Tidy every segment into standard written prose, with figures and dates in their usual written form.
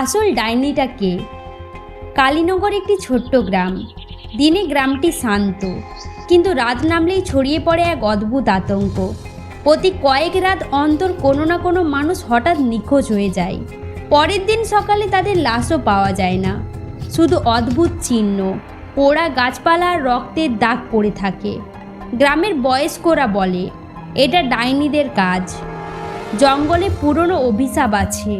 আসল ডাইনিটা কে? কালীনগর একটি ছোট্ট গ্রাম। দিনে গ্রামটি শান্ত, কিন্তু রাত নামলেই ছড়িয়ে পড়ে এক অদ্ভুত আতঙ্ক। প্রতি কয়েক রাত অন্তর কোনো না কোনো মানুষ হঠাৎ নিখোঁজ হয়ে যায়। পরের দিন সকালে তাদের লাশও পাওয়া যায় না, শুধু অদ্ভুত চিহ্ন, পোড়া গাছপালা আর রক্তের দাগ পড়ে থাকে। গ্রামের বয়স্করা বলে এটা ডাইনিদের কাজ। জঙ্গলে পুরনো অভিশাপ আছে।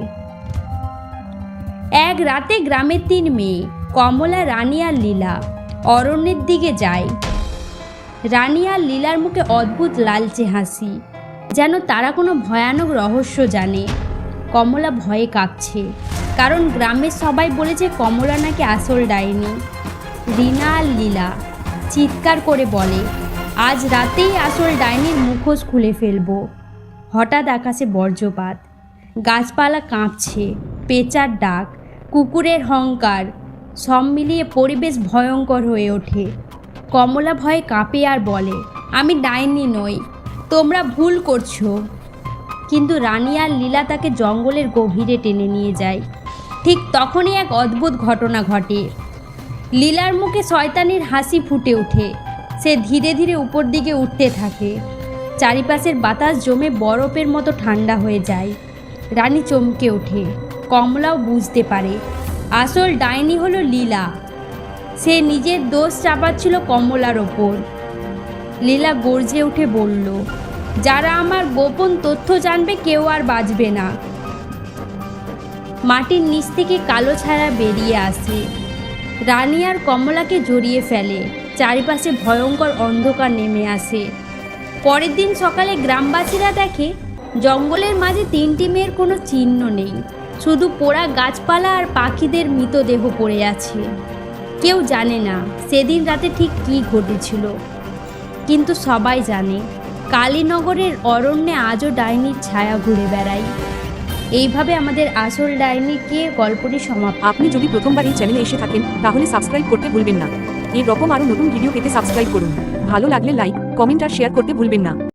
এক রাতে গ্রামের 3 মেয়ে কমলা, রানী আর লীলা অরণ্যের দিকে যায়। রানী আর লীলার মুখে অদ্ভুত লালচে হাসি, যেন তারা কোনো ভয়ানক রহস্য জানে। কমলা ভয়ে কাঁপছে, কারণ গ্রামের সবাই বলেছে কমলা নাকি আসল ডাইনি। রিনা আর লীলা চিৎকার করে বলে আজ রাতেই আসল ডাইনির মুখোশ খুলে ফেলবো। হঠাৎ আকাশে বজ্রপাত, গাছপালা কাঁপছে, পেঁচার ডাক, কুকুরের হংকার, সব মিলিয়ে পরিবেশ ভয়ঙ্কর হয়ে ওঠে। কমলা ভয়ে কাঁপে আর বলে আমি ডাইনি নই, তোমরা ভুল করছো। কিন্তু রানী আর লীলা তাকে জঙ্গলের গভীরে টেনে নিয়ে যায়। ঠিক তখনই এক অদ্ভুত ঘটনা ঘটে। লীলার মুখে শয়তানির হাসি ফুটে ওঠে। সে ধীরে ধীরে উপর দিকে উঠতে থাকে। চারিপাশের বাতাস জমে বরফের মতো ঠান্ডা হয়ে যায়। রানী চমকে ওঠে। কমলাও বুঝতে পারে আসল ডাইনি হলো লীলা। সে নিজের দোষ চাপাচ্ছিল কমলার ওপর। লীলা গর্জে উঠে বলল, যারা আমার গোপন তথ্য জানবে কেউ আর বাঁচবে না। মাটির নিচ থেকে কালো ছায়া বেরিয়ে আসে। রানী আর কমলাকে জড়িয়ে ফেলে। চারিপাশে ভয়ঙ্কর অন্ধকার নেমে আসে। পরের দিন সকালে গ্রামবাসীরা দেখে জঙ্গলের মাঝে 3টি মেয়ের কোনো চিহ্ন নেই, শুধু পোড়া গাছপালা আর পাখিদের মৃতদেহ পড়ে আছে। কেউ জানে না সেদিন রাতে ঠিক কী ঘটেছিল, কিন্তু সবাই জানে কালীনগরের অরণ্যে আজও ডাইনির ছায়া ঘুরে বেড়ায়। এইভাবে আমাদের আসল ডাইনিকে গল্পটি সমাপ্ত। আপনি যদি প্রথমবার এই চ্যানেলে এসে থাকেন তাহলে সাবস্ক্রাইব করতে ভুলবেন না। এই রকম আরও নতুন ভিডিও পেতে সাবস্ক্রাইব করুন। ভালো লাগলে লাইক, কমেন্ট আর শেয়ার করতে ভুলবেন না।